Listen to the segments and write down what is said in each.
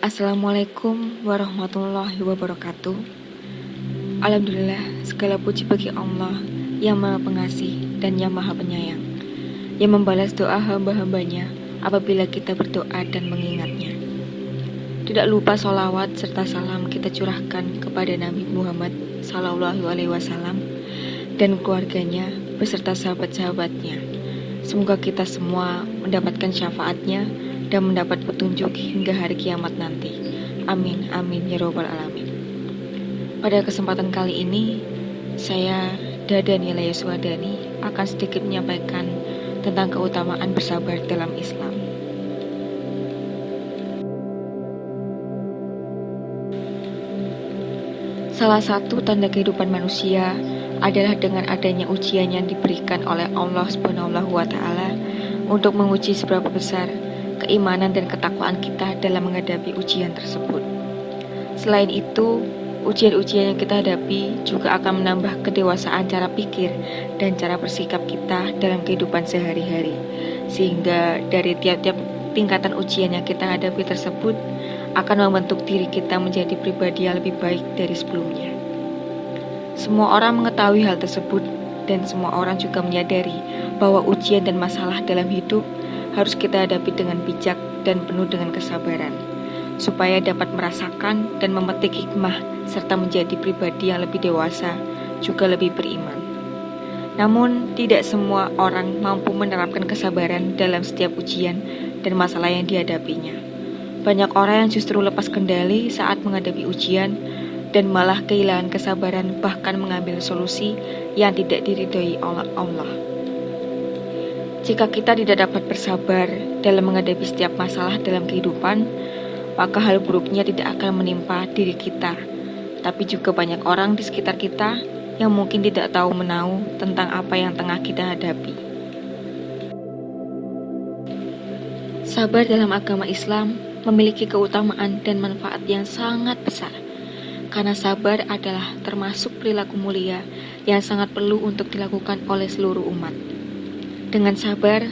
Assalamualaikum warahmatullahi wabarakatuh. Alhamdulillah, segala puji bagi Allah yang Maha Pengasih dan yang Maha Penyayang, yang membalas doa hamba-hambanya apabila kita berdoa dan mengingatnya. Tidak lupa sholawat serta salam kita curahkan kepada Nabi Muhammad SAW dan keluarganya beserta sahabat-sahabatnya. Semoga kita semua mendapatkan syafaatnya dan mendapat petunjuk hingga hari kiamat nanti. Amin, amin, ya robbal alamin. Pada kesempatan kali ini, saya Dadan Yelaya Suwadani akan sedikit menyampaikan tentang keutamaan bersabar dalam Islam. Salah satu tanda kehidupan manusia adalah dengan adanya ujian yang diberikan oleh Allah SWT untuk menguji seberapa besar keimanan dan ketakwaan kita dalam menghadapi ujian tersebut. Selain itu, ujian-ujian yang kita hadapi juga akan menambah kedewasaan cara pikir dan cara bersikap kita dalam kehidupan sehari-hari. Sehingga dari tiap-tiap tingkatan ujian yang kita hadapi tersebut akan membentuk diri kita menjadi pribadi yang lebih baik dari sebelumnya. Semua orang mengetahui hal tersebut dan semua orang juga menyadari bahwa ujian dan masalah dalam hidup harus kita hadapi dengan bijak dan penuh dengan kesabaran, supaya dapat merasakan dan memetik hikmah serta menjadi pribadi yang lebih dewasa, juga lebih beriman. Namun, tidak semua orang mampu menerapkan kesabaran dalam setiap ujian dan masalah yang dihadapinya. Banyak orang yang justru lepas kendali saat menghadapi ujian dan malah kehilangan kesabaran, bahkan mengambil solusi yang tidak diridhoi oleh Allah. Jika kita tidak dapat bersabar dalam menghadapi setiap masalah dalam kehidupan, maka hal buruknya tidak akan menimpa diri kita, tapi juga banyak orang di sekitar kita yang mungkin tidak tahu menahu tentang apa yang tengah kita hadapi. Sabar dalam agama Islam memiliki keutamaan dan manfaat yang sangat besar, karena sabar adalah termasuk perilaku mulia yang sangat perlu untuk dilakukan oleh seluruh umat. Dengan sabar,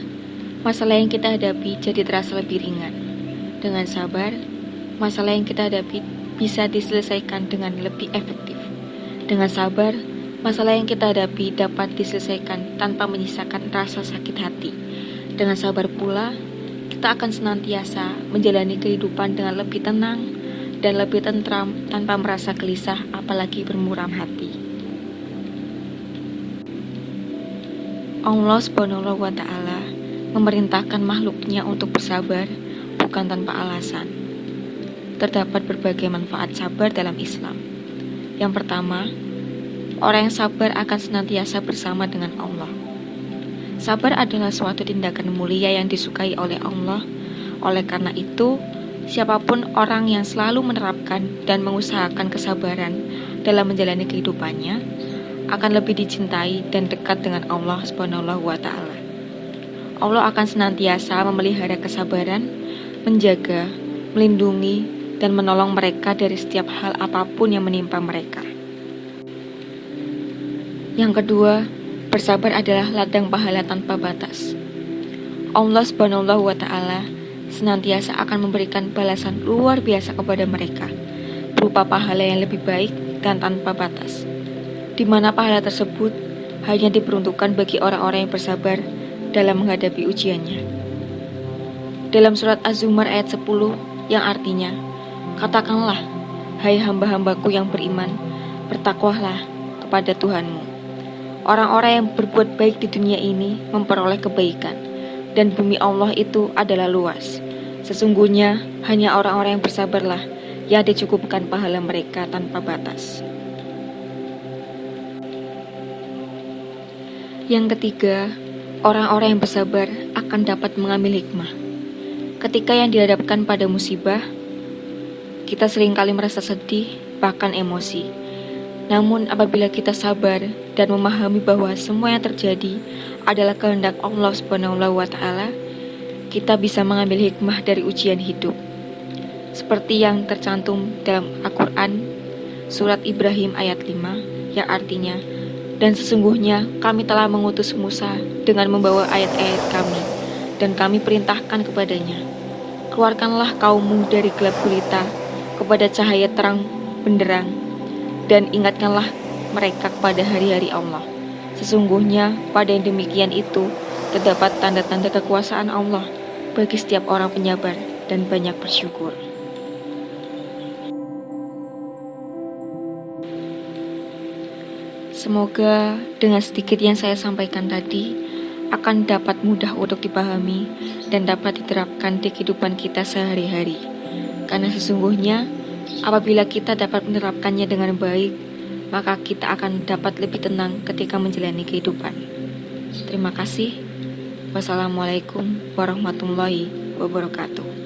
masalah yang kita hadapi jadi terasa lebih ringan. Dengan sabar, masalah yang kita hadapi bisa diselesaikan dengan lebih efektif. Dengan sabar, masalah yang kita hadapi dapat diselesaikan tanpa menyisakan rasa sakit hati. Dengan sabar pula, kita akan senantiasa menjalani kehidupan dengan lebih tenang dan lebih tentram tanpa merasa gelisah, apalagi bermuram hati. Allah SWT memerintahkan makhluknya untuk bersabar bukan tanpa alasan. Terdapat berbagai manfaat sabar dalam Islam. Yang pertama, orang yang sabar akan senantiasa bersama dengan Allah. Sabar adalah suatu tindakan mulia yang disukai oleh Allah. Oleh karena itu, siapapun orang yang selalu menerapkan dan mengusahakan kesabaran dalam menjalani kehidupannya akan lebih dicintai dan dekat dengan Allah SWT. Allah akan senantiasa memelihara kesabaran, menjaga, melindungi, dan menolong mereka dari setiap hal apapun yang menimpa mereka. Yang kedua, bersabar adalah ladang pahala tanpa batas. Allah SWT senantiasa akan memberikan balasan luar biasa kepada mereka, berupa pahala yang lebih baik dan tanpa batas, di mana pahala tersebut hanya diperuntukkan bagi orang-orang yang bersabar dalam menghadapi ujiannya. Dalam surat Az-Zumar ayat 10 yang artinya, katakanlah, hai hamba-hambaku yang beriman, bertakwalah kepada Tuhanmu. Orang-orang yang berbuat baik di dunia ini memperoleh kebaikan, dan bumi Allah itu adalah luas. Sesungguhnya hanya orang-orang yang bersabarlah yang dicukupkan pahala mereka tanpa batas. Yang ketiga, orang-orang yang bersabar akan dapat mengambil hikmah. Ketika yang dihadapkan pada musibah, kita seringkali merasa sedih, bahkan emosi. Namun apabila kita sabar dan memahami bahwa semua yang terjadi adalah kehendak Allah SWT, kita bisa mengambil hikmah dari ujian hidup. Seperti yang tercantum dalam Al-Quran, surat Ibrahim ayat 5, yang artinya, dan sesungguhnya kami telah mengutus Musa dengan membawa ayat-ayat kami, dan kami perintahkan kepadanya, Keluarkanlah kaummu dari gelap gulita kepada cahaya terang benderang, dan ingatkanlah mereka kepada hari-hari Allah. Sesungguhnya pada yang demikian itu terdapat tanda-tanda kekuasaan Allah bagi setiap orang penyabar dan banyak bersyukur. Semoga dengan sedikit yang saya sampaikan tadi akan dapat mudah untuk dipahami dan dapat diterapkan di kehidupan kita sehari-hari. Karena sesungguhnya apabila kita dapat menerapkannya dengan baik, maka kita akan dapat lebih tenang ketika menjalani kehidupan. Terima kasih. Wassalamualaikum warahmatullahi wabarakatuh.